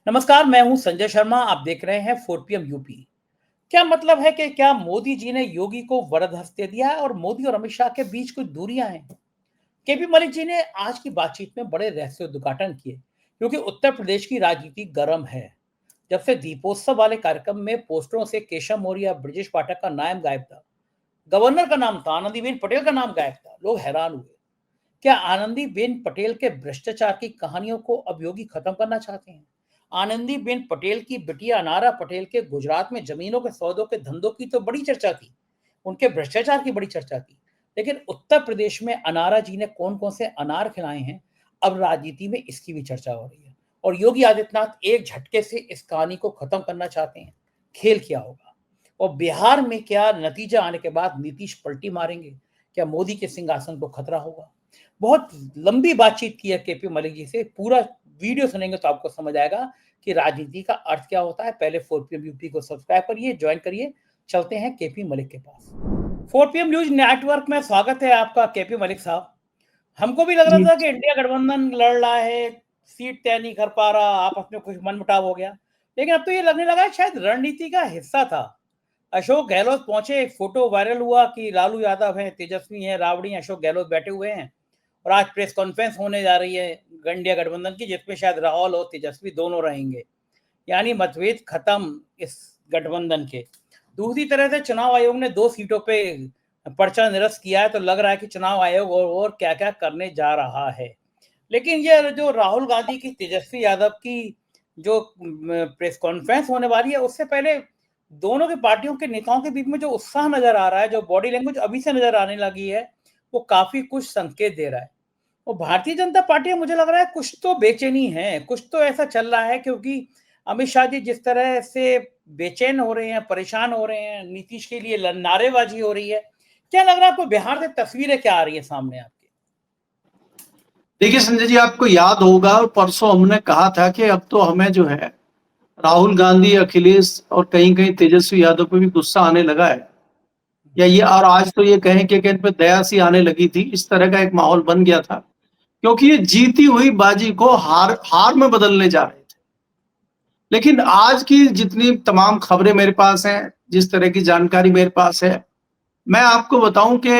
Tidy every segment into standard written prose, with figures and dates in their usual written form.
नमस्कार, मैं हूं संजय शर्मा। आप देख रहे हैं 4 PM यूपी। क्या मतलब है कि क्या मोदी जी ने योगी को वरद हस्ते दिया है और मोदी और अमित शाह के बीच कुछ दूरियां हैं? केपी मलिक जी ने आज की बातचीत में बड़े रहस्योद्घाटन किए, क्योंकि उत्तर प्रदेश की राजनीति गर्म है। जब से दीपोत्सव वाले कार्यक्रम में पोस्टरों से केशव मौर्य, ब्रजेश पाठक का नाम गायब था, गवर्नर का नाम था, आनंदीबेन पटेल का नाम गायब था, लोग हैरान हुए। क्या आनंदीबेन पटेल के भ्रष्टाचार की कहानियों को अब योगी खत्म करना चाहते हैं? आनंदीबेन पटेल की बिटिया अनारा पटेल के गुजरात में जमीनों के सौदों के धंधों की तो बड़ी चर्चा थी, उनके भ्रष्टाचार की बड़ी चर्चा थी। लेकिन उत्तर प्रदेश में अनारा जी ने कौन कौन से अनार खिलाए हैं, अब राजनीति में इसकी भी चर्चा हो रही है। और योगी आदित्यनाथ एक झटके से इस कहानी को खत्म करना चाहते हैं। खेल क्या होगा? और बिहार में क्या नतीजा आने के बाद नीतीश पलटी मारेंगे? क्या मोदी के सिंहासन को खतरा होगा? बहुत लंबी बातचीत की है केपी मलिक जी से। पूरा वीडियो सुनेंगे तो आपको समझ आएगा कि राजनीति का अर्थ क्या होता है। पहले 4 PM यूपी को सब्सक्राइब करिए, ज्वाइन करिए। चलते हैं केपी मलिक के पास। 4 PM न्यूज नेटवर्क में स्वागत है आपका केपी मलिक साहब। हमको भी लग रहा जी। था कि इंडिया गठबंधन लड़ रहा है, सीट तय नहीं कर पा रहा, आपस में कुछ मनमुटाव हो गया। लेकिन अब तो ये लगने लगा है शायद रणनीति का हिस्सा था। अशोक गहलोत पहुंचे, एक फोटो वायरल हुआ कि लालू यादव हैं, तेजस्वी हैं, राबड़ी, अशोक गहलोत बैठे हुए हैं। और आज प्रेस कॉन्फ्रेंस होने जा रही है इंडिया गठबंधन की, जिसमें शायद राहुल और तेजस्वी दोनों रहेंगे। यानी मतभेद खत्म इस गठबंधन के। दूसरी तरह से चुनाव आयोग ने 2 सीटों पे पर्चा निरस्त किया है, तो लग रहा है कि चुनाव आयोग और क्या क्या करने जा रहा है। लेकिन ये जो राहुल गांधी की, तेजस्वी यादव की जो प्रेस कॉन्फ्रेंस होने वाली है, उससे पहले दोनों की पार्टियों के नेताओं के बीच में जो उत्साह नजर आ रहा है, जो बॉडी लैंग्वेज अभी से नजर आने लगी है, वो काफी कुछ संकेत दे रहा है। और भारतीय जनता पार्टी, मुझे लग रहा है कुछ तो बेचैनी है, कुछ तो ऐसा चल रहा है, क्योंकि अमित शाह जी जिस तरह से बेचैन हो रहे हैं, परेशान हो रहे हैं, नीतीश के लिए नारेबाजी हो रही है। क्या लग रहा है आपको, बिहार से तस्वीरें क्या आ रही है सामने आपके? देखिए संजय जी, आपको याद होगा परसों हमने कहा था कि अब तो हमें जो है राहुल गांधी, अखिलेश और कहीं कहीं तेजस्वी यादव पे भी गुस्सा आने लगा है, या ये और आज तो ये कहें कि इन पे दया सी आने लगी थी। इस तरह का एक माहौल बन गया था, क्योंकि ये जीती हुई बाजी को हार हार में बदलने जा रहे थे। लेकिन आज की जितनी तमाम खबरें मेरे पास हैं, जिस तरह की जानकारी मेरे पास है, मैं आपको बताऊं कि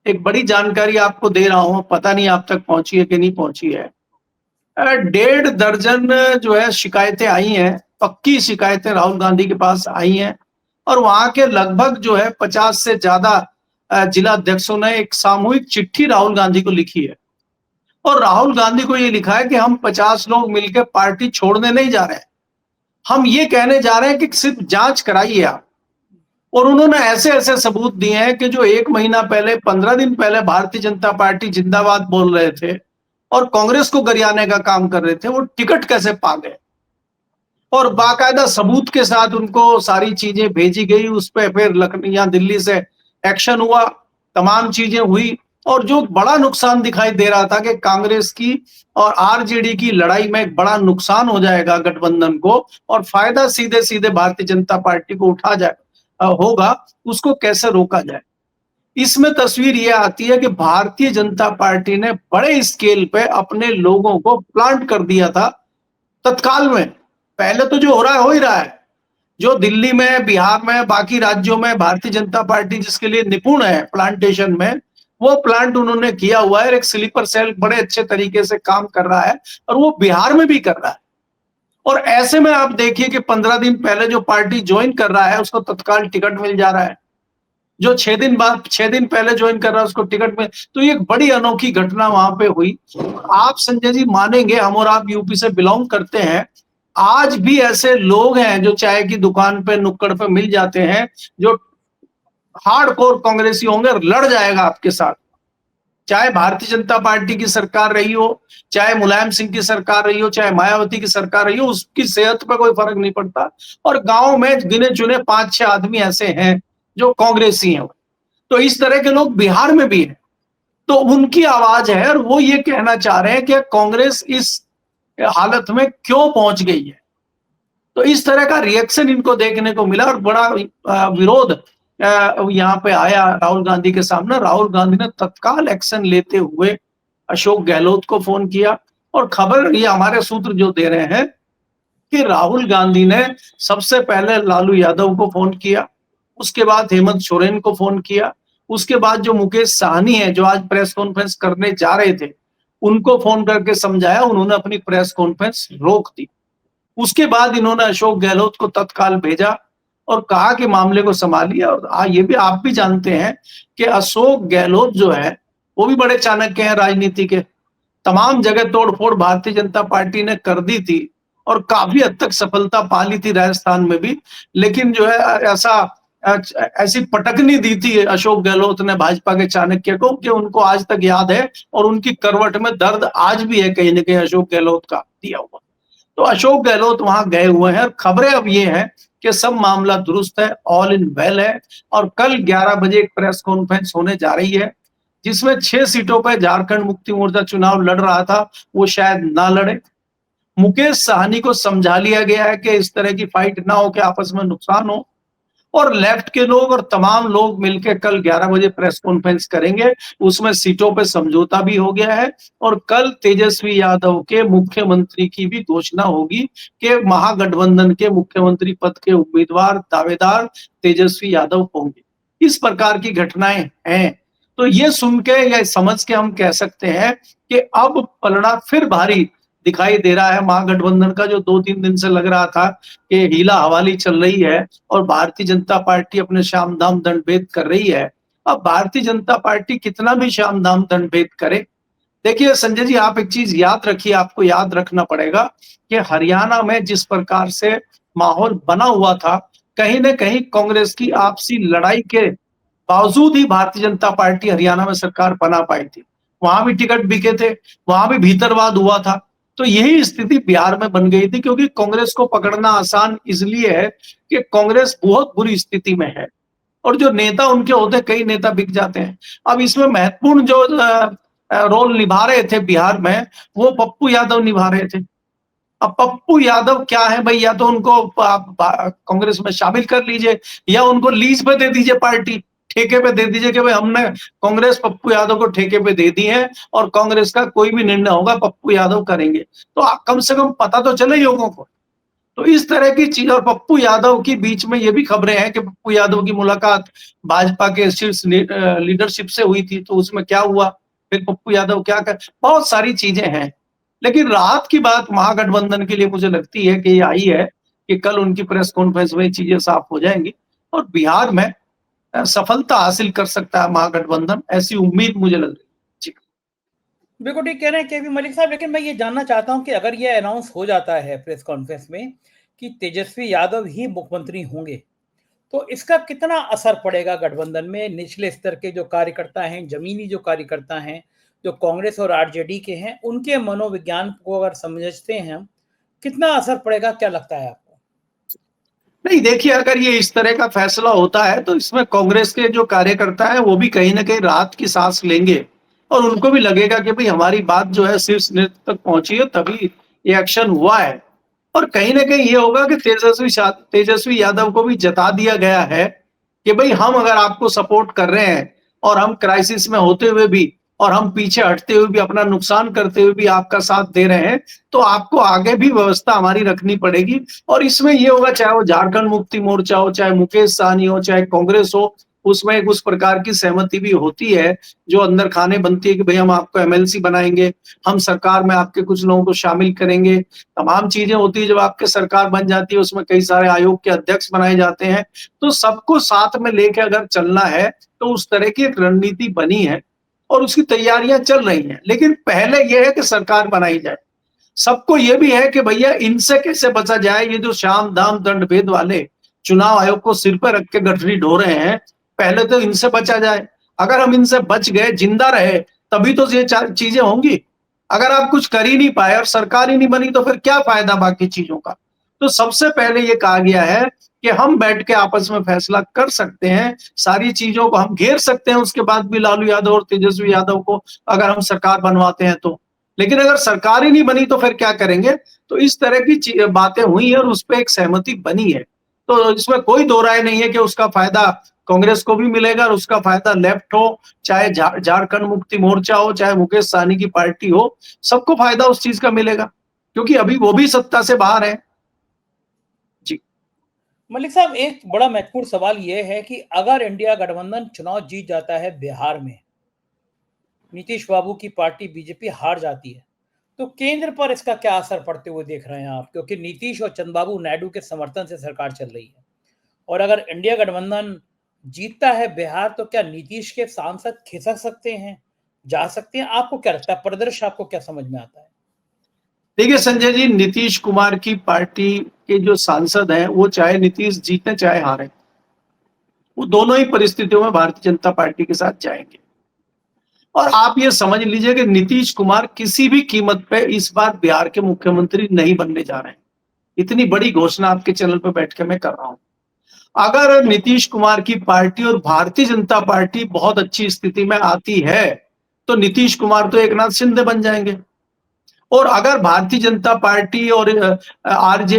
एक बड़ी जानकारी आपको दे रहा हूं, पता नहीं आप तक पहुंची है कि नहीं पहुंची है। 1.5 दर्जन जो है शिकायतें आई हैं, पक्की शिकायतें राहुल गांधी के पास आई हैं, और वहां के लगभग जो है 50 से ज्यादा जिला अध्यक्षों ने एक सामूहिक चिट्ठी राहुल गांधी को लिखी है। और राहुल गांधी को ये लिखा है कि हम 50 लोग मिलकर पार्टी छोड़ने नहीं जा रहे हैं, हम ये कहने जा रहे हैं कि सिर्फ जांच कराइए आप। और उन्होंने ऐसे ऐसे सबूत दिए हैं कि जो 1 महीना पहले, 15 दिन पहले भारतीय जनता पार्टी जिंदाबाद बोल रहे थे और कांग्रेस को गरियाने का काम कर रहे थे, वो टिकट कैसे पा गए। और बाकायदा सबूत के साथ उनको सारी चीजें भेजी गई। उस पर फिर लखनऊ या दिल्ली से एक्शन हुआ, तमाम चीजें हुई। और जो बड़ा नुकसान दिखाई दे रहा था कि कांग्रेस की और आरजेडी की लड़ाई में एक बड़ा नुकसान हो जाएगा गठबंधन को, और फायदा सीधे सीधे भारतीय जनता पार्टी को उठा जाए होगा, उसको कैसे रोका जाए। इसमें तस्वीर ये आती है कि भारतीय जनता पार्टी ने बड़े स्केल पे अपने लोगों को प्लांट कर दिया था तत्काल में। पहले तो जो हो रहा है हो ही रहा है, जो दिल्ली में, बिहार में, बाकी राज्यों में भारतीय जनता पार्टी जिसके लिए निपुण है प्लांटेशन में, वो प्लांट उन्होंने किया हुआ है। एक स्लीपर सेल बड़े अच्छे तरीके से काम कर रहा है, और वो बिहार में भी कर रहा है। और ऐसे में आप देखिए कि 15 दिन पहले जो पार्टी ज्वाइन कर रहा है उसको तत्काल टिकट मिल जा रहा है, जो 6 दिन पहले ज्वाइन कर रहा है उसको टिकट में। तो ये एक बड़ी अनोखी घटना वहां पे हुई। आप संजय जी मानेंगे, हम और आप यूपी से बिलोंग करते हैं, आज भी ऐसे लोग हैं जो चाय की दुकान पे, नुक्कड़ पे मिल जाते हैं, जो हार्डकोर कांग्रेसी होंगे, लड़ जाएगा आपके साथ। चाहे भारतीय जनता पार्टी की सरकार रही हो, चाहे मुलायम सिंह की सरकार रही हो, चाहे मायावती की सरकार रही हो, उसकी सेहत पर कोई फर्क नहीं पड़ता। और गांव में गिने चुने 5-6 आदमी ऐसे हैं जो कांग्रेसी हैं। तो इस तरह के लोग बिहार में भी हैं, तो उनकी आवाज है, और वो ये कहना चाह रहे हैं कि कांग्रेस इस हालत में क्यों पहुंच गई है। तो इस तरह का रिएक्शन इनको देखने को मिला, और बड़ा विरोध यहाँ पे आया राहुल गांधी के सामने। राहुल गांधी ने तत्काल एक्शन लेते हुए अशोक गहलोत को फोन किया, और खबर ये हमारे सूत्र जो दे रहे हैं कि राहुल गांधी ने सबसे पहले लालू यादव को फोन किया, उसके बाद हेमंत सोरेन को फोन किया, उसके बाद जो मुकेश साहनी है जो आज प्रेस कॉन्फ्रेंस करने जा रहे थे, उनको फोन करके समझाया, उन्होंने अपनी प्रेस कॉन्फ्रेंस रोक दी। उसके बाद इन्होंने अशोक गहलोत को तत्काल भेजा और कहा कि मामले को संभालिए। और ये भी आप भी जानते हैं कि अशोक गहलोत जो है वो भी बड़े चाणक्य हैं राजनीति के। तमाम जगह तोड़फोड़ भारतीय जनता पार्टी ने कर दी थी और काफी हद तक सफलता पा ली थी राजस्थान में भी, लेकिन जो है ऐसा ऐसी पटकनी दी थी अशोक गहलोत ने भाजपा के चाणक्य को कि उनको आज तक याद है और उनकी करवट में दर्द आज भी है कहीं ना कहीं अशोक गहलोत का दिया हुआ। तो अशोक गहलोत वहां गए हुए हैं और खबरें अब ये हैं कि सब मामला दुरुस्त है, ऑल इन वेल है। और कल 11 बजे एक प्रेस कॉन्फ्रेंस होने जा रही है जिसमें 6 सीटों पर झारखंड मुक्ति मोर्चा चुनाव लड़ रहा था, वो शायद ना लड़े। मुकेश साहनी को समझा लिया गया है कि इस तरह की फाइट ना हो कि आपस में नुकसान हो, और लेफ्ट के लोग और तमाम लोग मिलकर कल 11 बजे प्रेस कॉन्फ्रेंस करेंगे। उसमें सीटों पे समझौता भी हो गया है और कल तेजस्वी यादव के मुख्यमंत्री की भी घोषणा होगी कि महागठबंधन के मुख्यमंत्री पद के उम्मीदवार दावेदार तेजस्वी यादव होंगे। इस प्रकार की घटनाएं हैं। तो ये सुन के या समझ के हम कह सकते हैं कि अब पलड़ा फिर भारी दिखाई दे रहा है महागठबंधन का, जो 2-3 दिन से लग रहा था कि हीला हवाली चल रही है और भारतीय जनता पार्टी अपने शाम दाम दंड भेद कर रही है। अब भारतीय जनता पार्टी कितना भी शाम दाम दंड भेद करे, देखिए संजय जी, आप एक चीज याद रखिए, आपको याद रखना पड़ेगा कि हरियाणा में जिस प्रकार से माहौल बना हुआ था, कहीं ना कहीं कांग्रेस की आपसी लड़ाई के बावजूद ही भारतीय जनता पार्टी हरियाणा में सरकार बना पाई थी। वहां भी टिकट बिके थे, वहां भी भीतरवाद हुआ था। तो यही स्थिति बिहार में बन गई थी, क्योंकि कांग्रेस को पकड़ना आसान इसलिए है कि कांग्रेस बहुत बुरी स्थिति में है और जो नेता उनके होते, कई नेता बिक जाते हैं। अब इसमें महत्वपूर्ण जो रोल निभा रहे थे बिहार में, वो पप्पू यादव निभा रहे थे। अब पप्पू यादव क्या है भाई, या तो उनको आप कांग्रेस में शामिल कर लीजिए या उनको लीज पे दे दीजिए, पार्टी ठेके पे दे दीजिए कि भाई हमने कांग्रेस पप्पू यादव को ठेके पे दे दी है और कांग्रेस का कोई भी निर्णय होगा पप्पू यादव करेंगे। तो कम से कम पता तो चले लोगों को। तो इस तरह की चीज, और पप्पू यादव की बीच में ये भी खबरें हैं कि पप्पू यादव की मुलाकात भाजपा के शीर्ष लीडरशिप से हुई थी, तो उसमें क्या हुआ, फिर पप्पू यादव क्या कर, बहुत सारी चीजें हैं। लेकिन राहत की बात महागठबंधन के लिए मुझे लगती है कि ये आई है कि कल उनकी प्रेस कॉन्फ्रेंस में चीजें साफ हो जाएंगी और बिहार में सफलता हासिल कर सकता है महागठबंधन, ऐसी उम्मीद मुझे लग रही है। बिल्कुल ठीक कह रहे हैं केवी मलिक साहब, लेकिन मैं ये जानना चाहता हूं कि अगर ये अनाउंस हो जाता है प्रेस कॉन्फ्रेंस में कि तेजस्वी यादव ही मुख्यमंत्री होंगे, तो इसका कितना असर पड़ेगा गठबंधन में? निचले स्तर के जो कार्यकर्ता हैं, जमीनी जो कार्यकर्ता हैं, जो कांग्रेस और आरजेडी के हैं, उनके मनोविज्ञान को अगर समझते हैं हम, कितना असर पड़ेगा, क्या लगता है आपको? नहीं, देखिए, अगर ये इस तरह का फैसला होता है तो इसमें कांग्रेस के जो कार्यकर्ता है वो भी कहीं ना कहीं राहत की सांस लेंगे और उनको भी लगेगा कि भाई हमारी बात जो है शीर्ष नेतृत्व तक पहुंची है, तभी ये एक्शन हुआ है। और कहीं ना कहीं ये होगा कि तेजस्वी यादव को भी जता दिया गया है कि भाई हम अगर आपको सपोर्ट कर रहे हैं और हम क्राइसिस में होते हुए भी और हम पीछे हटते हुए भी, अपना नुकसान करते हुए भी आपका साथ दे रहे हैं, तो आपको आगे भी व्यवस्था हमारी रखनी पड़ेगी। और इसमें ये होगा, चाहे वो झारखंड मुक्ति मोर्चा हो, चाहे मुकेश सहनी हो, चाहे कांग्रेस हो, उसमें एक उस प्रकार की सहमति भी होती है जो अंदर खाने बनती है कि भाई हम आपको एमएलसी बनाएंगे, हम सरकार में आपके कुछ लोगों को शामिल करेंगे। तमाम चीजें होती है जब आपके सरकार बन जाती है, उसमें कई सारे आयोग के अध्यक्ष बनाए जाते हैं। तो सबको साथ में लेके अगर चलना है तो उस तरह की एक रणनीति बनी है और उसकी तैयारियां चल रही हैं। लेकिन पहले यह है कि सरकार बनाई जाए। सबको यह भी है कि भैया इनसे कैसे बचा जाए, ये जो शाम दाम दंड भेद वाले चुनाव आयोग को सिर पर रख के गठरी ढो रहे हैं, पहले तो इनसे बचा जाए। अगर हम इनसे बच गए, जिंदा रहे, तभी तो ये चीजें होंगी। अगर आप कुछ कर ही नहीं पाए और सरकार ही नहीं बनी तो फिर क्या फायदा बाकी चीजों का। तो सबसे पहले ये कहा गया है कि हम बैठ के आपस में फैसला कर सकते हैं, सारी चीजों को हम घेर सकते हैं, उसके बाद भी लालू यादव और तेजस्वी यादव को अगर हम सरकार बनवाते हैं तो। लेकिन अगर सरकार ही नहीं बनी तो फिर क्या करेंगे। तो इस तरह की बातें हुई है और उस पर एक सहमति बनी है। तो इसमें कोई दो राय नहीं है कि उसका फायदा कांग्रेस को भी मिलेगा और उसका फायदा लेफ्ट हो, चाहे झारखंड मुक्ति मोर्चा हो, चाहे मुकेश सहनी की पार्टी हो, सबको फायदा उस चीज का मिलेगा, क्योंकि अभी वो भी सत्ता से बाहर है। मलिक साहब, एक बड़ा महत्वपूर्ण सवाल ये है कि अगर इंडिया गठबंधन चुनाव जीत जाता है बिहार में, नीतीश बाबू की पार्टी बीजेपी हार जाती है, तो केंद्र पर इसका क्या असर पड़ते हुए देख रहे हैं आप? क्योंकि नीतीश और चंद्रबाबू नायडू के समर्थन से सरकार चल रही है, और अगर इंडिया गठबंधन जीतता है बिहार, तो क्या नीतीश के सांसद खिसक सकते हैं, जा सकते हैं? आपको क्या लगता है, परिदृश्य आपको क्या समझ में आता है? देखिए संजय जी, नीतीश कुमार की पार्टी के जो सांसद हैं, वो चाहे नीतीश जीते चाहे हारे, वो दोनों ही परिस्थितियों में भारतीय जनता पार्टी के साथ जाएंगे। और आप ये समझ लीजिए कि नीतीश कुमार किसी भी कीमत पे इस बार बिहार के मुख्यमंत्री नहीं बनने जा रहे हैं। इतनी बड़ी घोषणा आपके चैनल पर बैठ के मैं कर रहा हूं। अगर नीतीश कुमार की पार्टी और भारतीय जनता पार्टी बहुत अच्छी स्थिति में आती है, तो नीतीश कुमार तो एकनाथ शिंदे बन जाएंगे। और अगर भारतीय जनता पार्टी और आरजे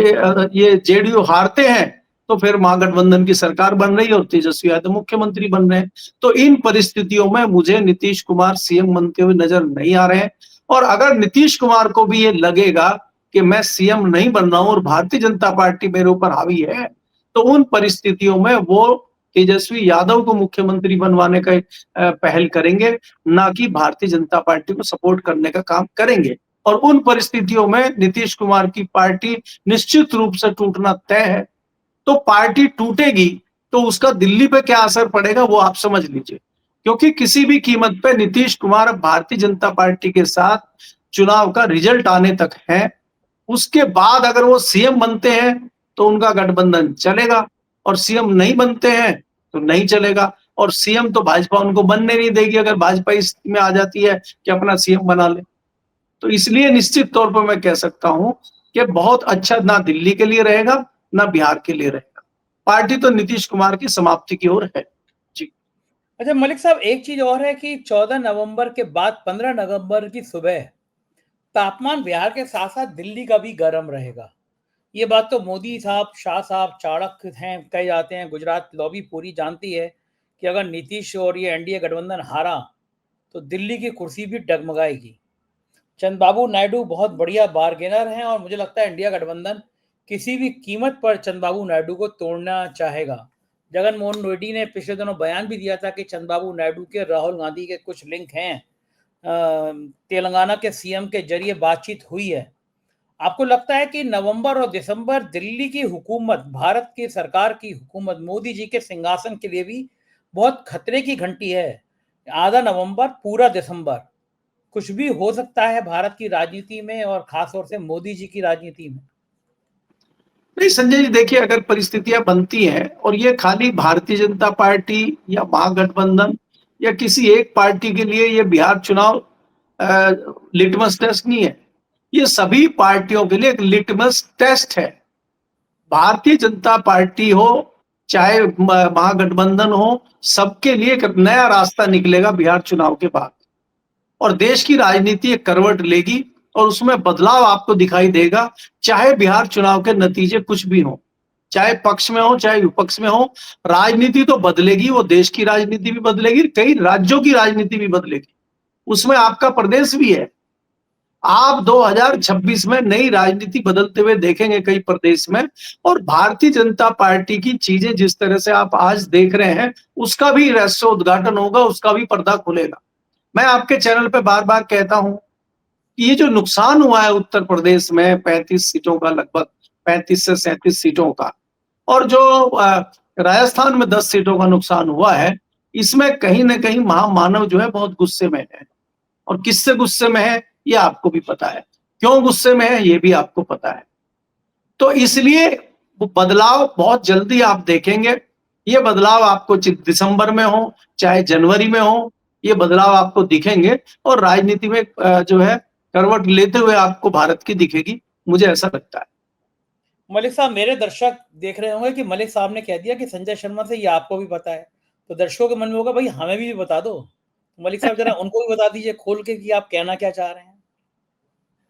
ये जेडीयू हारते हैं, तो फिर महागठबंधन की सरकार बन रही है और तेजस्वी यादव मुख्यमंत्री बन रहे हैं। तो इन परिस्थितियों में मुझे नीतीश कुमार सीएम बनते हुए नजर नहीं आ रहे हैं। और अगर नीतीश कुमार को भी ये लगेगा कि मैं सीएम नहीं बन रहा हूं और भारतीय जनता पार्टी मेरे ऊपर हावी है, तो उन परिस्थितियों में वो तेजस्वी यादव को मुख्यमंत्री बनवाने का पहल करेंगे, ना कि भारतीय जनता पार्टी को सपोर्ट करने का काम करेंगे। और उन परिस्थितियों में नीतीश कुमार की पार्टी निश्चित रूप से टूटना तय है। तो पार्टी टूटेगी तो उसका दिल्ली पे क्या असर पड़ेगा वो आप समझ लीजिए। क्योंकि किसी भी कीमत पे नीतीश कुमार भारतीय जनता पार्टी के साथ चुनाव का रिजल्ट आने तक है। उसके बाद अगर वो सीएम बनते हैं तो उनका गठबंधन चलेगा, और सीएम नहीं बनते हैं तो नहीं चलेगा। और सीएम तो भाजपा उनको बनने नहीं देगी अगर भाजपा इस में आ जाती है कि अपना सीएम बना ले। तो इसलिए निश्चित तौर पर मैं कह सकता हूं कि बहुत अच्छा ना दिल्ली के लिए रहेगा ना बिहार के लिए रहेगा। पार्टी तो नीतीश कुमार की समाप्ति की ओर है। जी। अच्छा मलिक साहब, एक चीज और है कि 14 नवंबर के बाद 15 नवंबर की सुबह तापमान बिहार के साथ साथ दिल्ली का भी गर्म रहेगा। ये बात तो मोदी साहब, शाह साहब चाणक्य हैं, कहे जाते हैं। गुजरात लॉबी पूरी जानती है कि अगर नीतीश और ये एनडीए गठबंधन हारा तो दिल्ली की कुर्सी भी डगमगाएगी। चंद्रबाबू नायडू बहुत बढ़िया बारगेनर हैं, और मुझे लगता है इंडिया गठबंधन किसी भी कीमत पर चंद्रबाबू नायडू को तोड़ना चाहेगा। जगन मोहन रेड्डी ने पिछले दिनों बयान भी दिया था कि चंद्रबाबू नायडू के राहुल गांधी के कुछ लिंक हैं, तेलंगाना के सीएम के जरिए बातचीत हुई है। आपको लगता है कि नवंबर और दिसंबर दिल्ली की हुकूमत, भारत की सरकार की हुकूमत, मोदी जी के सिंहासन के लिए भी बहुत खतरे की घंटी है? आधा नवंबर, पूरा दिसंबर, कुछ भी हो सकता है भारत की राजनीति में, और खासतौर से मोदी जी की राजनीति में। नहीं संजय जी, देखिए अगर परिस्थितियां बनती हैं, और ये खाली भारतीय जनता पार्टी या महागठबंधन या किसी एक पार्टी के लिए ये बिहार चुनाव लिटमस टेस्ट नहीं है। ये सभी पार्टियों के लिए एक लिटमस टेस्ट है। भारतीय जनता पार्टी हो चाहे महागठबंधन हो, सबके लिए एक नया रास्ता निकलेगा बिहार चुनाव के बाद। और देश की राजनीति एक करवट लेगी और उसमें बदलाव आपको दिखाई देगा। चाहे बिहार चुनाव के नतीजे कुछ भी हो, चाहे पक्ष में हो चाहे विपक्ष में हो, राजनीति तो बदलेगी। वो देश की राजनीति भी बदलेगी, कई राज्यों की राजनीति भी बदलेगी, उसमें आपका प्रदेश भी है। आप 2026 में नई राजनीति बदलते हुए देखेंगे कई प्रदेश में। और भारतीय जनता पार्टी की चीजें जिस तरह से आप आज देख रहे हैं, उसका भी रहस्य उद्घाटन होगा, उसका भी पर्दा खुलेगा। मैं आपके चैनल पे बार बार कहता हूं कि ये जो नुकसान हुआ है उत्तर प्रदेश में 35 सीटों का, लगभग 35 से 37 सीटों का, और जो राजस्थान में 10 सीटों का नुकसान हुआ है, इसमें कहीं ना कहीं महामानव जो है बहुत गुस्से में है। और किससे गुस्से में है ये आपको भी पता है, क्यों गुस्से में है ये भी आपको पता है। तो इसलिए वो बदलाव बहुत जल्दी आप देखेंगे। ये बदलाव आपको दिसंबर में हो चाहे जनवरी में हो, ये बदलाव आपको दिखेंगे। और राजनीति में जो है करवट लेते हुए आपको भारत की दिखेगी, मुझे ऐसा लगता है। मलिक साहब, मेरे दर्शक देख रहे होंगे कि मलिक साहब ने कह दिया कि संजय शर्मा से ये आपको भी पता है, तो दर्शकों के मन में होगा भाई हमें भी बता दो। मलिक साहब जरा उनको भी बता दीजिए खोल के कि आप कहना क्या चाह रहे हैं।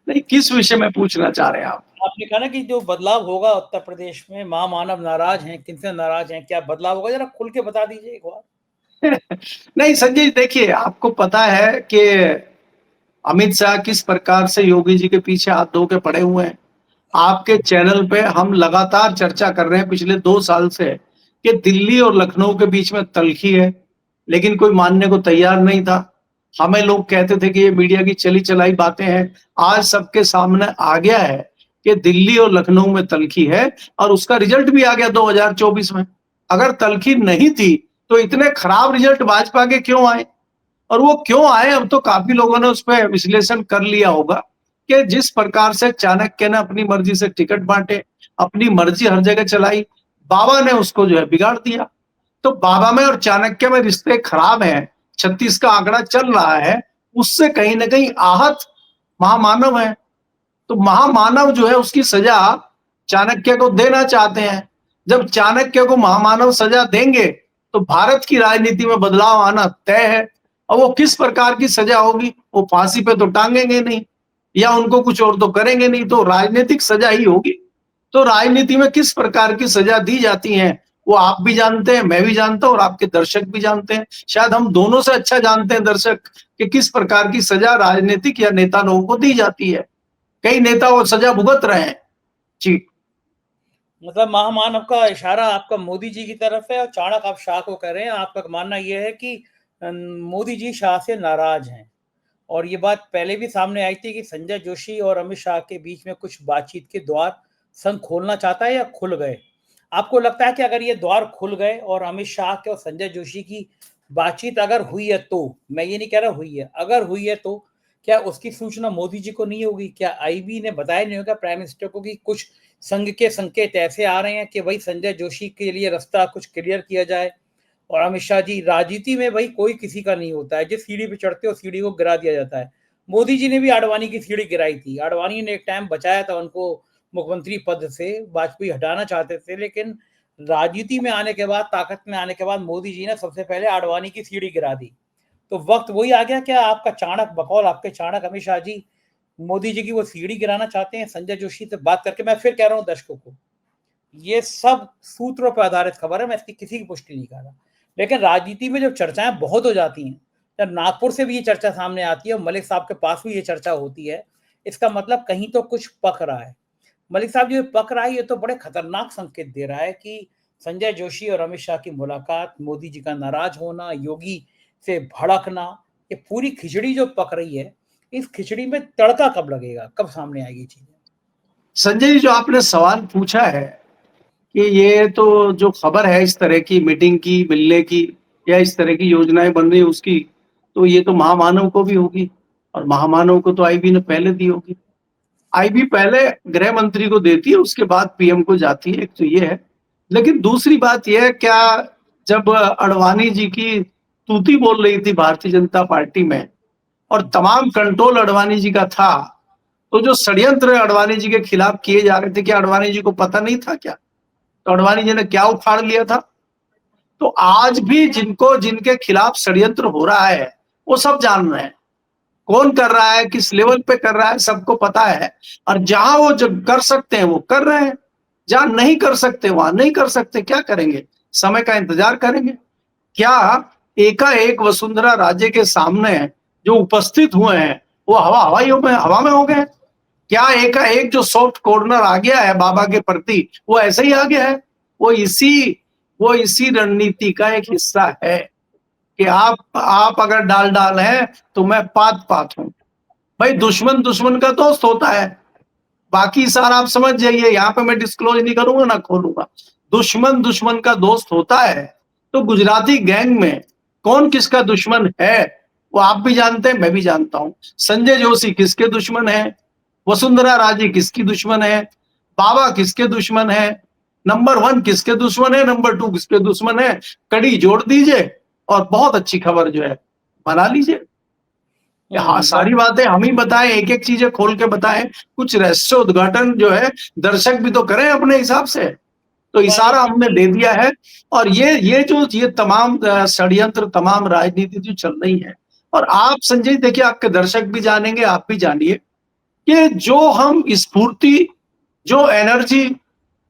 नहीं, किस विषय में पूछना चाह रहे हैं आप? आपने कहा ना कि जो बदलाव होगा उत्तर प्रदेश में, महामानव नाराज हैं, किनसे नाराज हैं, क्या बदलाव होगा, जरा खुल के बता दीजिए एक बार। नहीं संजय, देखिए आपको पता है कि अमित शाह किस प्रकार से योगी जी के पीछे हाथ धो के पड़े हुए हैं। आपके चैनल पे हम लगातार चर्चा कर रहे हैं पिछले 2 साल से कि दिल्ली और लखनऊ के बीच में तल्खी है, लेकिन कोई मानने को तैयार नहीं था। हमें लोग कहते थे कि ये मीडिया की चली-चलाई बातें हैं। आज सबके सामने आ गया है कि दिल्ली और लखनऊ में तल्खी है और उसका रिजल्ट भी आ गया 2024 में। अगर तल्खी नहीं थी, तो इतने खराब रिजल्ट भाजपा के क्यों आए? और वो क्यों आए, अब तो काफ़ी लोगों ने उसपे विश्लेषण कर लिया होगा कि जिस प्रकार से चाणक्य ने अपनी मर्जी से टिकट बाँटे, अपनी मर्जी हर जगह चलाई, बाबा ने उसको जो है बिगाड़ दिया। तो बाबा में और चाणक्य में रिश्ते खराब हैं, 36 का आंकड़ा चल रहा है, उससे कहीं न कहीं आहत महामानव है। तो महामानव जो है उसकी सजा चाणक्य को देना चाहते हैं। जब चाणक्य को महामानव सजा देंगे, तो भारत की राजनीति में बदलाव आना तय है। और वो किस प्रकार की सजा होगी, वो फांसी पे तो टांगेंगे नहीं या उनको कुछ और तो करेंगे नहीं, तो राजनीतिक सजा ही होगी। तो राजनीति में किस प्रकार की सजा दी जाती है, वो आप भी जानते हैं, मैं भी जानता हूँ और आपके दर्शक भी जानते हैं। शायद हम दोनों से अच्छा जानते हैं दर्शक कि किस प्रकार की सजा राजनीतिक या नेता लोगों को दी जाती है। कई नेता वो सजा भुगत रहे हैं। जी। मतलब महामानव का इशारा आपका मोदी जी की तरफ है और चाणक्य आप शाह को कह रहे हैं। आपका मानना ये है कि मोदी जी शाह से नाराज हैं और ये बात पहले भी सामने आई थी कि संजय जोशी और अमित शाह के बीच में कुछ बातचीत के द्वार संघ खोलना चाहता है या खुल गए। आपको लगता है कि अगर ये द्वार खुल गए और अमित शाह के और संजय जोशी की बातचीत अगर हुई है, तो मैं ये नहीं कह रहा हुई है, अगर हुई है तो क्या उसकी सूचना मोदी जी को नहीं होगी? क्या आईबी ने बताया नहीं होगा प्राइम मिनिस्टर को कि कुछ संघ के संकेत ऐसे आ रहे हैं कि भाई संजय जोशी के लिए रास्ता कुछ क्लियर किया जाए? और अमित शाह जी, राजनीति में भाई कोई किसी का नहीं होता है, जिस सीढ़ी पे चढ़ते हो सीढ़ी को गिरा दिया जाता है। मोदी जी ने भी आडवाणी की सीढ़ी गिराई थी। आडवाणी ने एक टाइम बचाया था उनको मुख्यमंत्री पद से, वाजपेयी हटाना चाहते थे, लेकिन राजनीति में आने के बाद, ताकत में आने के बाद मोदी जी ने सबसे पहले आडवाणी की सीढ़ी गिरा दी। तो वक्त वही आ गया। क्या आपका चाणक्य बकौल आपके चाणक्य अमित शाह जी मोदी जी की वो सीढ़ी गिराना चाहते हैं संजय जोशी से बात करके? मैं फिर कह रहा हूं दर्शकों को, ये सब सूत्रों पर आधारित खबर है, मैं इसकी किसी की पुष्टि नहीं कर रहा। लेकिन राजनीति में जब चर्चाएं बहुत हो जाती हैं, जब नागपुर से भी ये चर्चा सामने आती है और मलिक साहब के पास भी ये चर्चा होती है, इसका मतलब कहीं तो कुछ पक रहा है। मलिक साहब जो पक रहा है, ये तो बड़े खतरनाक संकेत दे रहा है कि संजय जोशी और अमित शाह की मुलाकात, मोदी जी का नाराज होना, योगी से भड़कना, ये पूरी खिचड़ी जो पक रही है, इस खिचड़ी में तड़का कब लगेगा, कब सामने आएगी चीजें? संजय जी, जो आपने सवाल पूछा है कि ये तो जो खबर है इस तरह की मीटिंग की, मिलने की या इस तरह की योजनाएं बन रही है उसकी, तो ये तो महामानव को भी होगी और महामानव को तो आईबी ने पहले दी होगी। आईबी पहले गृह मंत्री को देती है, उसके बाद पीएम को जाती है, एक तो ये है। लेकिन दूसरी बात यह है, क्या जब अडवाणी जी की तूती बोल रही थी भारतीय जनता पार्टी में और तमाम कंट्रोल अडवाणी जी का था, तो जो षड्यंत्र अडवाणी जी के खिलाफ किए जा रहे थे, क्या अडवाणी जी को पता नहीं था क्या? तो अडवाणी जी ने क्या उखाड़ लिया था? तो आज भी जिनको जिनके खिलाफ षड्यंत्र हो रहा है, वो सब जान रहे हैं। कौन कर रहा है, किस लेवल पे कर रहा है, सबको पता है। और जहां वो जो कर सकते हैं वो कर रहे हैं, जहां नहीं कर सकते वहां नहीं कर सकते। क्या करेंगे? समय का इंतजार करेंगे। क्या एकाएक वसुंधरा राजे के सामने जो उपस्थित हुए हैं वो हवा में हो गए? क्या एकाएक जो सॉफ्ट कॉर्नर आ गया है बाबा के प्रति, वो ऐसे ही आ गया है? वो इसी रणनीति का एक हिस्सा है कि आप अगर डाल है तो मैं पात हूं। भाई, दुश्मन दुश्मन का दोस्त होता है। बाकी सारा आप समझ जाइए, यहाँ पे मैं डिस्क्लोज नहीं करूंगा ना खोलूंगा। दुश्मन दुश्मन का दोस्त होता है। तो गुजराती गैंग में कौन किसका दुश्मन है वो आप भी जानते हैं, मैं भी जानता हूं। संजय जोशी किसके दुश्मन है, वसुंधरा राजे किसकी दुश्मन है, बाबा किसके दुश्मन है, नंबर 1 किसके दुश्मन है, नंबर 2 किसके दुश्मन है, कड़ी जोड़ दीजिए और बहुत अच्छी खबर जो है बना लीजिए। हाँ, सारी बातें हम ही बताएं, एक एक चीजें खोल के बताएं, कुछ रहस्य उद्घाटन जो है दर्शक भी तो करें अपने हिसाब से। तो इशारा हमने दे दिया है। और ये तमाम षड्यंत्र, तमाम राजनीति जो चल रही है, और आप संजय देखिए, आपके दर्शक भी जानेंगे, आप भी जानिए कि जो हम स्फूर्ति, जो एनर्जी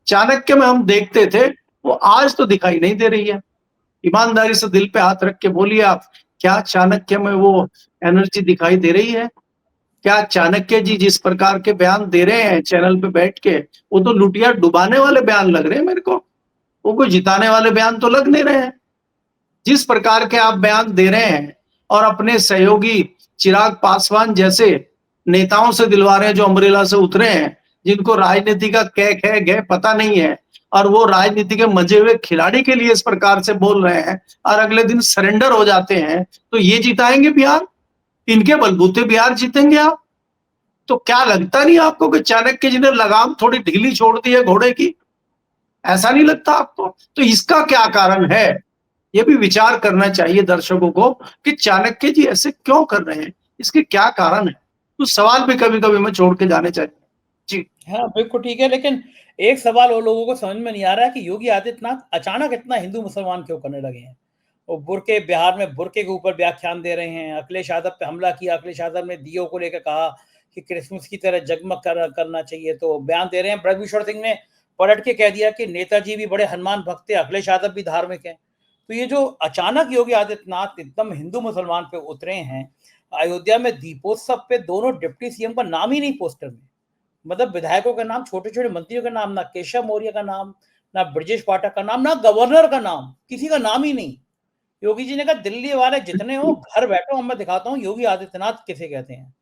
चाणक्य में हम देखते थे, वो आज तो दिखाई नहीं दे रही है। ईमानदारी से दिल पे हाथ रख के बोलिए आप, क्या चाणक्य में वो एनर्जी दिखाई दे रही है? क्या चाणक्य जी जिस प्रकार के बयान दे रहे हैं चैनल पे बैठ के, वो तो लुटिया डुबाने वाले बयान लग रहे हैं मेरे को। वो कोई जिताने वाले बयान तो लग नहीं रहे हैं। जिस प्रकार के आप बयान दे रहे हैं और अपने सहयोगी चिराग पासवान जैसे नेताओं से दिलवा रहे हैं जो अम्ब्रेला से उतरे हैं, जिनको राजनीति का कै खे गै पता नहीं है, और वो राजनीति के मजे हुए खिलाड़ी के लिए इस प्रकार से बोल रहे हैं और अगले दिन सरेंडर हो जाते हैं, तो ये जिताएंगे बिहार? इनके बलबूते बिहार जीतेंगे आप? तो क्या लगता नहीं आपको कि चाणक्य जी ने लगाम थोड़ी ढीली छोड़ दी है घोड़े की? ऐसा नहीं लगता आपको? तो इसका क्या कारण है? ये भी विचार करना चाहिए दर्शकों को कि चाणक्य जी ऐसे क्यों कर रहे हैं, इसके क्या कारण है? तो सवाल भी कभी कभी मैं छोड़ के जाने चाहिए। जी। हाँ, बिल्कुल ठीक है, लेकिन एक सवाल और लोगों को समझ में नहीं आ रहा है कि योगी आदित्यनाथ अचानक इतना हिंदू मुसलमान क्यों करने लगे हैं। वो बुर्के, बिहार में बुर्के के ऊपर व्याख्यान दे रहे हैं, अखिलेश यादव पे हमला किया, अखिलेश यादव ने दियों को लेकर कहा कि क्रिसमस की तरह जगमग करना चाहिए, तो बयान दे रहे हैं। ब्रजभूषण सिंह ने पलट के कह दिया कि नेताजी भी बड़े हनुमान भक्त थे, अखिलेश यादव भी धार्मिक है। तो ये जो अचानक योगी आदित्यनाथ एकदम हिंदू मुसलमान पे उतरे हैं, अयोध्या में दीपोत्सव पे दोनों डिप्टी सीएम का नाम ही नहीं पोस्टर में, मतलब विधायकों का नाम, छोटे छोटे मंत्रियों का नाम, ना केशव मौर्य का नाम, ना ब्रजेश पाठक का नाम, ना गवर्नर का नाम, किसी का नाम ही नहीं। योगी जी ने कहा दिल्ली वाले जितने हो घर बैठो, मैं दिखाता हूँ योगी आदित्यनाथ किसे कहते हैं।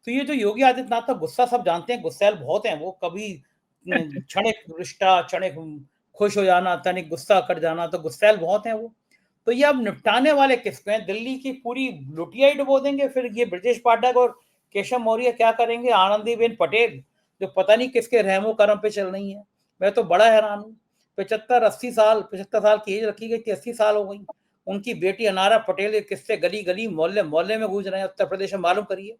तो ये जो योगी आदित्यनाथ का गुस्सा सब जानते हैं, गुस्सैल बहुत हैं वो, कभी क्षणिक रिश्ता, क्षणिक खुश हो जाना, तनिक गुस्सा कर जाना, तो गुस्सैल बहुत हैं वो। तो ये अब निपटाने वाले किस पे हैं? दिल्ली की पूरी लुटिया ही डुबो देंगे, फिर ये ब्रजेश पाठक और केशव मौर्य क्या करेंगे? आनंदीबेन पटेल जो पता नहीं किसके रहमो करम पे चल रही है, मैं तो बड़ा हैरान हूँ। 75 साल की एज रखी गई थी, 80 साल हो गई। उनकी बेटी अनारा पटेल के किस्से गली गली मोहल्ले मोहल्ले में गूंज रहे हैं उत्तर प्रदेश में, मालूम करिए।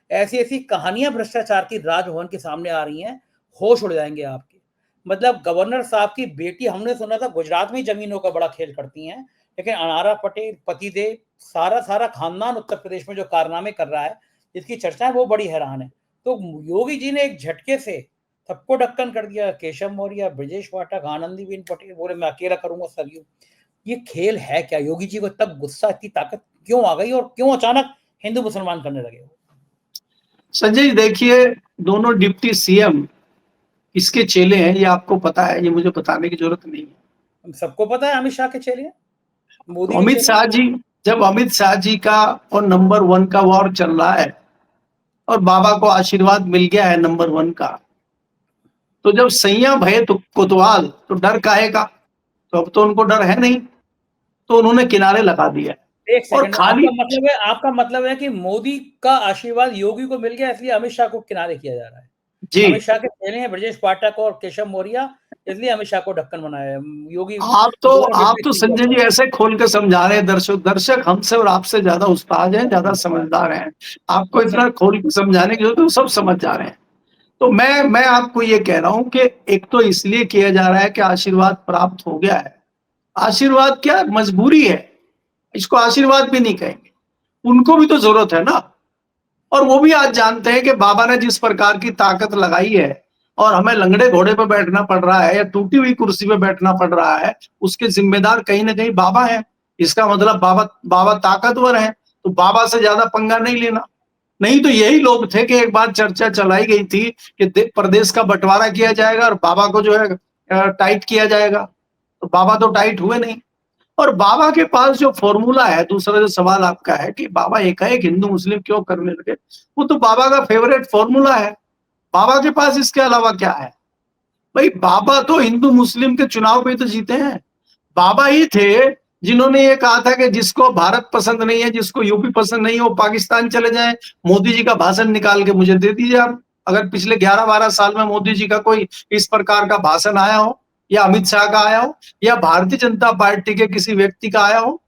ऐसी ऐसी कहानियां भ्रष्टाचार की राजभवन के सामने आ रही हैं, होश उड़ जाएंगे आपके। मतलब गवर्नर साहब की बेटी, हमने सुना था गुजरात में जमीनों का बड़ा खेल करती हैं, लेकिन अनारा पटेल, पतिदेव, सारा सारा खानदान उत्तर प्रदेश में जो कारनामे कर रहा है, जिसकी चर्चा है, वो बड़ी हैरान है। तो योगी जी ने एक झटके से सबको ढक्कन कर दिया। केशव मौर्य, ब्रजेश पाठक, आनंदीबेन पटेल बोले मैं अकेला करूंगा सरयू। ये खेल है क्या? योगी जी को तब गुस्सा, इतनी ताकत क्यों आ गई और क्यों अचानक हिंदू मुसलमान करने लगे? संजय जी देखिए, दोनों डिप्टी सीएम किसके चेले हैं ये आपको पता है, ये मुझे बताने की जरूरत नहीं है। हम सबको पता है अमित शाह के चेले हैं, मोदी तो के अमित चेले। शाह जी, जब अमित शाह जी का और नंबर 1 का वॉर चल रहा है और बाबा को आशीर्वाद मिल गया है नंबर 1 का, तो जब सैया भये तो कोतवाल, तो डर काहे का? तो अब तो उनको डर है नहीं, तो उन्होंने किनारे लगा दिया। एक और सेकंड, खाली आपका मतलब है कि मोदी का आशीर्वाद योगी को मिल गया, इसलिए अमित शाह को किनारे किया जा रहा है। जी, अमित शाह के चेले हैं ब्रजेश पाठक और केशव मौर्य, इसलिए अमित शाह को ढक्कन बनाया है योगी। दोनों आप डिप्टी तो सीएम संजय जी ऐसे खोल के समझा रहे हैं, दर्शक हमसे और आपसे ज्यादा उस्ताद हैं, ज्यादा समझदार हैं। आपको इतना खोल के समझाने की जरूरत है, सब समझ जा रहे हैं। तो मैं आपको ये कह रहा हूं कि एक तो इसलिए किया जा रहा है कि आशीर्वाद प्राप्त हो गया है। आशीर्वाद क्या, मजबूरी है, इसको आशीर्वाद भी नहीं कहेंगे। उनको भी तो जरूरत है ना। और वो भी आज जानते हैं कि बाबा ने जिस प्रकार की ताकत लगाई है और हमें लंगड़े घोड़े पे बैठना पड़ रहा है या टूटी हुई कुर्सी पे बैठना पड़ रहा है, उसके जिम्मेदार कहीं ना कहीं बाबा है। इसका मतलब बाबा बाबा ताकतवर है, तो बाबा से ज्यादा पंगा नहीं लेना। नहीं तो यही लोग थे कि एक बार चर्चा चलाई गई थी कि प्रदेश का बंटवारा किया जाएगा और बाबा को जो है टाइट किया जाएगा। तो बाबा तो टाइट हुए नहीं। और बाबा के पास जो फॉर्मूला है, दूसरा जो सवाल आपका है कि बाबा एकाएक हिंदू मुस्लिम क्यों करने लगे, वो तो बाबा का फेवरेट फॉर्मूला है। बाबा के पास इसके अलावा क्या है? भाई बाबा तो हिंदू मुस्लिम के चुनाव पे तो जीते हैं। बाबा ही थे जिन्होंने ये कहा था कि जिसको भारत पसंद नहीं है, जिसको यूपी पसंद नहीं है, वो पाकिस्तान चले जाए। मोदी जी का भाषण निकाल के मुझे दे दीजिए आप, अगर पिछले 11-12 साल में मोदी जी का कोई इस प्रकार का भाषण आया हो, या अमित शाह का आया हो, या भारतीय जनता पार्टी के किसी व्यक्ति का आया हो।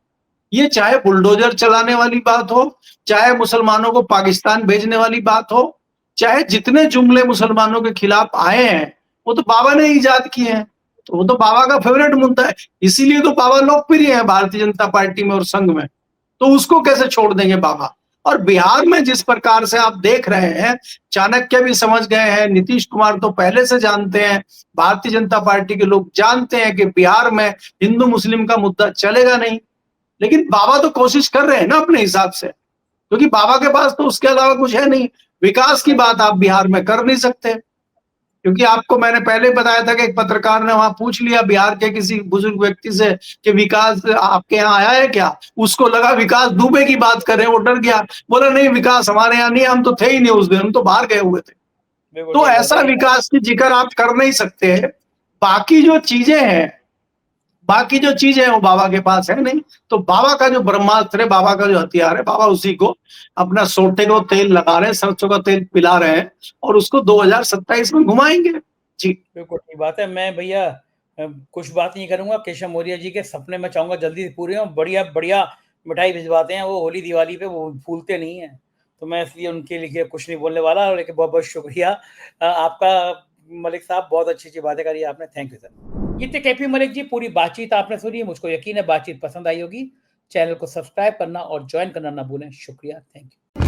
ये चाहे बुलडोजर चलाने वाली बात हो, चाहे मुसलमानों को पाकिस्तान भेजने वाली बात हो, चाहे जितने जुमले मुसलमानों के खिलाफ आए हैं, वो तो बाबा ने ईजाद किए हैं। तो वो तो बाबा का फेवरेट मुद्दा है, इसीलिए तो बाबा लोकप्रिय है भारतीय जनता पार्टी में और संघ में। तो उसको कैसे छोड़ देंगे बाबा? और बिहार में जिस प्रकार से आप देख रहे हैं, चाणक्य भी समझ गए हैं, नीतीश कुमार तो पहले से जानते हैं, भारतीय जनता पार्टी के लोग जानते हैं कि बिहार में हिंदू मुस्लिम का मुद्दा चलेगा नहीं। लेकिन बाबा तो कोशिश कर रहे हैं ना अपने हिसाब से, क्योंकि बाबा के पास तो उसके अलावा कुछ है नहीं। विकास की बात आप बिहार में कर नहीं सकते, क्योंकि आपको मैंने पहले बताया था कि एक पत्रकार ने वहां पूछ लिया बिहार के किसी बुजुर्ग व्यक्ति से कि विकास आपके यहाँ आया है क्या? उसको लगा विकास दुबे की बात कर रहे हैं, वो डर गया, बोला नहीं विकास हमारे यहाँ नहीं, हम तो थे ही नहीं उस दिन, हम तो बाहर गए हुए थे। बिल्कुल तो सही बात ऐसा है। विकास की जिक्र आप कर नहीं सकते। बाकी जो चीजें हैं, बाकी जो चीज है वो बाबा के पास है नहीं। तो बाबा का जो ब्रह्मास्त्र है, बाबा का जो हथियार है, बाबा उसी को अपना सोटे को तेल लगा रहे हैं, सरसों का तेल पिला रहे हैं और उसको 2027 में घुमाएंगे। जी। बिल्कुल ठीक बात है। मैं भैया कुछ बात नहीं करूँगा। केशव मौर्य जी के सपने मैं चाहूँगा जल्दी से पूरे हों। बढ़िया-बढ़िया मिठाई भिजवाते हैं वो होली दिवाली पे, वो भूलते नहीं हैं। तो मैं इसलिए उनके लिए कुछ नहीं बोलने वाला, लेकिन बहुत-बहुत शुक्रिया आपका मलिक साहब, बहुत अच्छी-अच्छी बातें करी आपने। Thank you sir. ये थे केपी मलिक जी, पूरी बातचीत आपने सुनी। मुझको यकीन है बातचीत पसंद आई होगी। चैनल को सब्सक्राइब करना और जॉइन करना ना भूलें। शुक्रिया, थैंक यू।